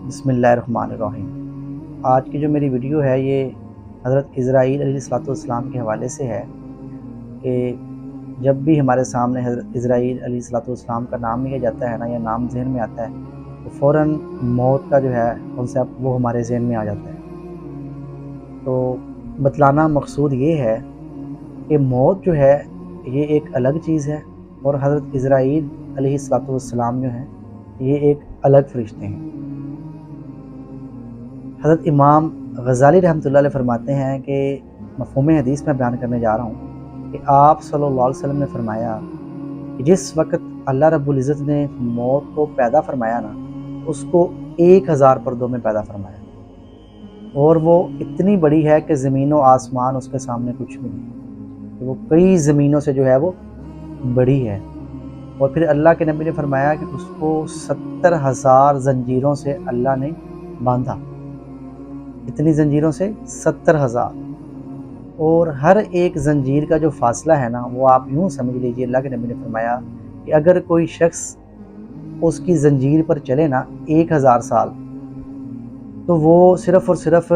بسم اللہ الرحمن الرحیم۔ آج کی جو میری ویڈیو ہے یہ حضرت اسرائیل علیہ السلام کے حوالے سے ہے کہ جب بھی ہمارے سامنے حضرت اسرائیل علیہ السلام کا نام لیا جاتا ہے نا، یا نام ذہن میں آتا ہے تو فوراً موت کا جو ہے کنسیپٹ وہ ہمارے ذہن میں آ جاتا ہے۔ تو بتلانا مقصود یہ ہے کہ موت جو ہے یہ ایک الگ چیز ہے، اور حضرت اسرائیل علیہ السلام جو ہیں یہ ایک الگ فرشتے ہیں۔ حضرت امام غزالی رحمۃ اللہ علیہ فرماتے ہیں کہ مفہوم حدیث میں بیان کرنے جا رہا ہوں کہ آپ صلی اللہ علیہ وسلم نے فرمایا کہ جس وقت اللہ رب العزت نے موت کو پیدا فرمایا نا، اس کو 1000 پردوں میں پیدا فرمایا، اور وہ اتنی بڑی ہے کہ زمین و آسمان اس کے سامنے کچھ بھی نہیں، وہ کئی زمینوں سے جو ہے وہ بڑی ہے۔ اور پھر اللہ کے نبی نے فرمایا کہ اس کو 70,000 زنجیروں سے اللہ نے باندھا۔ اتنی زنجیروں سے 70,000، اور ہر ایک زنجیر کا جو فاصلہ ہے نا وہ آپ یوں سمجھ لیجئے، اللہ کے نبی نے فرمایا کہ اگر کوئی شخص اس کی زنجیر پر چلے نا 1000 سال، تو وہ صرف اور صرف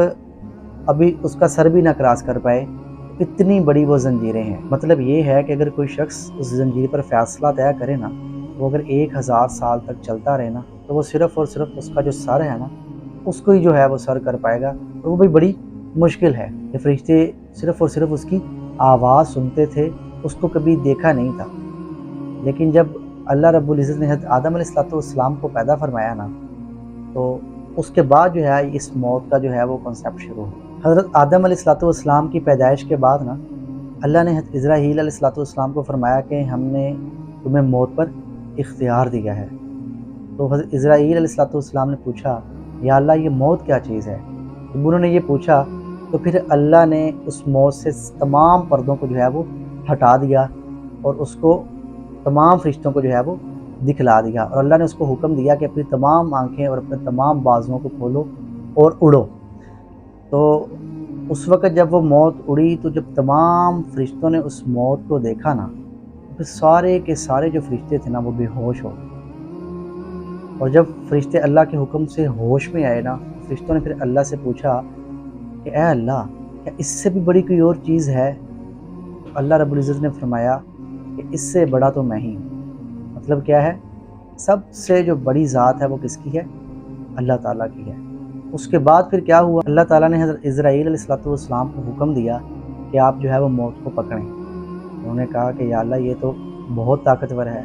ابھی اس کا سر بھی نہ کراس کر پائے، اتنی بڑی وہ زنجیریں ہیں۔ مطلب یہ ہے کہ اگر کوئی شخص اس زنجیر پر فیصلہ طے کرے نا، وہ اگر 1000 سال تک چلتا رہے نا، تو وہ صرف اور صرف اس کا جو سر ہے نا اس کو ہی جو ہے وہ سر کر پائے گا، اور وہ بھی بڑی مشکل ہے۔ کہ فرشتے صرف اور صرف اس کی آواز سنتے تھے، اس کو کبھی دیکھا نہیں تھا۔ لیکن جب اللہ رب العزت نے حضرت آدم علیہ السلام کو پیدا فرمایا نا، تو اس کے بعد جو ہے اس موت کا جو ہے وہ کنسیپٹ شروع ہو۔ حضرت آدم علیہ السلام کی پیدائش کے بعد نا، اللہ نے حضرت اسرائیل علیہ السلام کو فرمایا کہ ہم نے تمہیں موت پر اختیار دیا ہے۔ تو حضرت اسرائیل علیہ السلام نے پوچھا، یا اللہ یہ موت کیا چیز ہے؟ جب انہوں نے یہ پوچھا تو پھر اللہ نے اس موت سے تمام پردوں کو جو ہے وہ ہٹا دیا، اور اس کو تمام فرشتوں کو جو ہے وہ دکھلا دیا، اور اللہ نے اس کو حکم دیا کہ اپنی تمام آنکھیں اور اپنے تمام بازوؤں کو کھولو اور اڑو۔ تو اس وقت جب وہ موت اڑی تو جب تمام فرشتوں نے اس موت کو دیکھا نا، تو پھر سارے کے سارے جو فرشتے تھے نا وہ بے ہوش ہو گئے۔ اور جب فرشتے اللہ کے حکم سے ہوش میں آئے نا، فرشتوں نے پھر اللہ سے پوچھا کہ اے اللہ، کیا اس سے بھی بڑی کوئی اور چیز ہے؟ تو اللہ رب العزت نے فرمایا کہ اس سے بڑا تو میں ہی ہوں۔ مطلب کیا ہے؟ سب سے جو بڑی ذات ہے وہ کس کی ہے؟ اللہ تعالیٰ کی ہے۔ اس کے بعد پھر کیا ہوا؟ اللہ تعالیٰ نے حضرت اسرائیل علیہ السلام کو حکم دیا کہ آپ جو ہے وہ موت کو پکڑیں۔ انہوں نے کہا کہ یا اللہ یہ تو بہت طاقتور ہے۔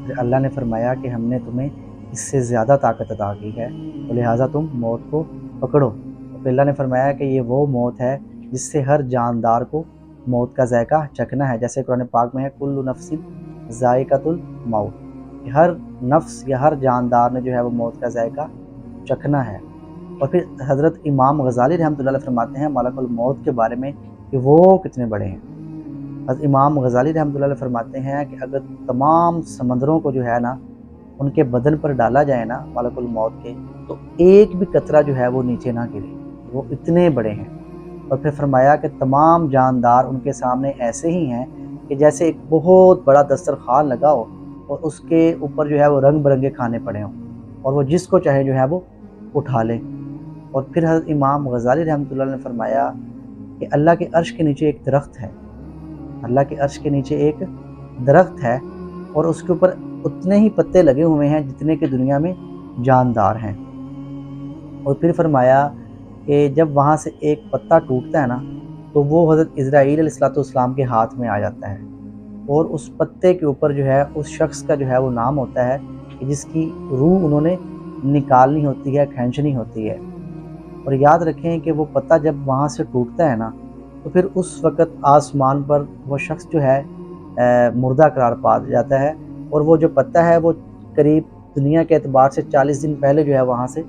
پھر اللہ نے فرمایا کہ ہم نے تمہیں اس سے زیادہ طاقت عطا کی ہے، تو لہٰذا تم موت کو پکڑو۔ تو پھر اللہ نے فرمایا کہ یہ وہ موت ہے جس سے ہر جاندار کو موت کا ذائقہ چکھنا ہے، جیسے قرآن پاک میں ہے کل نفس ذائقۃ الموت، کہ ہر نفس یا ہر جاندار نے جو ہے وہ موت کا ذائقہ چکھنا ہے۔ اور پھر حضرت امام غزالی رحمۃ اللہ علیہ فرماتے ہیں ملک الموت کے بارے میں کہ وہ کتنے بڑے ہیں۔ حضرت امام غزالی رحمۃ اللہ علیہ فرماتے ہیں کہ اگر تمام سمندروں کو جو ہے نا ان کے بدن پر ڈالا جائے نا ملک الموت کے، تو ایک بھی قطرہ جو ہے وہ نیچے نہ گرے، وہ اتنے بڑے ہیں۔ اور پھر فرمایا کہ تمام جاندار ان کے سامنے ایسے ہی ہیں کہ جیسے ایک بہت بڑا دسترخوان لگا ہو اور اس کے اوپر جو ہے وہ رنگ برنگے کھانے پڑے ہوں، اور وہ جس کو چاہے جو ہے وہ اٹھا لے۔ اور پھر حضرت امام غزالی رحمۃ اللہ نے فرمایا کہ اللہ کے عرش کے نیچے ایک درخت ہے، اللہ کے عرش کے نیچے ایک درخت ہے، اور اس کے اوپر اتنے ہی پتے لگے ہوئے ہیں جتنے کہ دنیا میں جاندار ہیں۔ اور پھر فرمایا کہ جب وہاں سے ایک پتا ٹوٹتا ہے نا تو وہ حضرت اسرائیل علیہ السلام کے ہاتھ میں آ جاتا ہے، اور اس پتے کے اوپر جو ہے اس شخص کا جو ہے وہ نام ہوتا ہے کہ جس کی روح انہوں نے نکالنی ہوتی ہے، کھینچنی ہوتی ہے۔ اور یاد رکھیں کہ وہ پتا جب وہاں سے ٹوٹتا ہے نا تو پھر اس وقت آسمان پر وہ شخص جو ہے مردہ قرار پا جاتا ہے، اور وہ جو پتا ہے وہ قریب دنیا کے اعتبار سے 40 دن پہلے جو ہے وہاں سے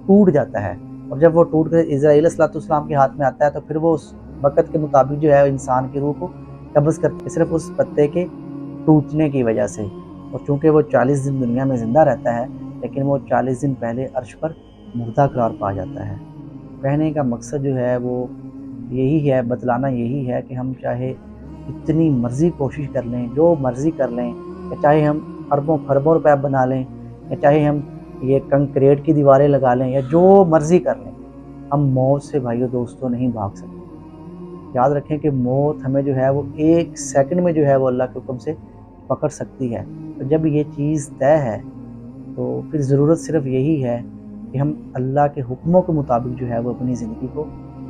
ٹوٹ جاتا ہے، اور جب وہ ٹوٹ کر اسرائیل علیہ السلام کے ہاتھ میں آتا ہے تو پھر وہ اس وقت کے مطابق جو ہے انسان کی روح کو قبض کرتے ہیں، صرف اس پتے کے ٹوٹنے کی وجہ سے۔ اور چونکہ وہ 40 دن دنیا میں زندہ رہتا ہے، لیکن وہ 40 دن پہلے عرش پر مردہ قرار پا جاتا ہے۔ کہنے کا مقصد جو ہے وہ یہی ہے، بتلانا یہی ہے کہ ہم چاہے اتنی مرضی کوشش کر لیں، جو مرضی کر لیں، کہ چاہے ہم اربوں خربوں روپے بنا لیں، یا چاہے ہم یہ کنکریٹ کی دیواریں لگا لیں یا جو مرضی کر لیں، ہم موت سے بھائیو دوستوں نہیں بھاگ سکتے۔ یاد رکھیں کہ موت ہمیں جو ہے وہ ایک سیکنڈ میں جو ہے وہ اللہ کے حکم سے پکڑ سکتی ہے۔ تو جب یہ چیز طے ہے تو پھر ضرورت صرف یہی ہے کہ ہم اللہ کے حکموں کے مطابق جو ہے وہ اپنی زندگی کو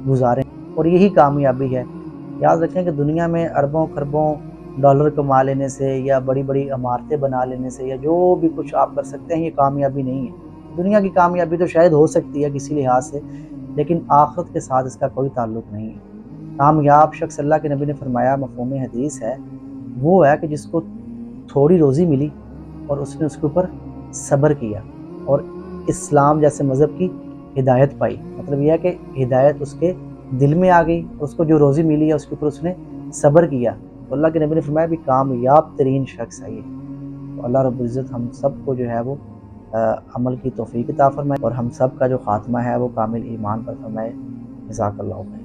گزاریں، اور یہی کامیابی ہے۔ یاد رکھیں کہ دنیا میں اربوں خربوں ڈالر کما لینے سے یا بڑی بڑی عمارتیں بنا لینے سے یا جو بھی کچھ آپ کر سکتے ہیں یہ کامیابی نہیں ہے۔ دنیا کی کامیابی تو شاید ہو سکتی ہے کسی لحاظ سے، لیکن آخرت کے ساتھ اس کا کوئی تعلق نہیں ہے۔ کامیاب شخص، اللہ کے نبی نے فرمایا، مفہوم حدیث ہے، وہ ہے کہ جس کو تھوڑی روزی ملی اور اس نے اس کے اوپر صبر کیا اور اسلام جیسے مذہب کی ہدایت پائی۔ مطلب یہ ہے کہ ہدایت اس کے دل میں آ گئی، اس کو جو روزی ملی ہے اس کے اوپر اس نے صبر کیا، تو اللہ کے نبی نے فرمایا بھی کامیاب ترین شخص ہے یہ۔ تو اللہ رب العزت ہم سب کو جو ہے وہ عمل کی توفیق عطا فرمائے اور ہم سب کا جو خاتمہ ہے وہ کامل ایمان پر فرمائے۔ جزاک اللہ خیر۔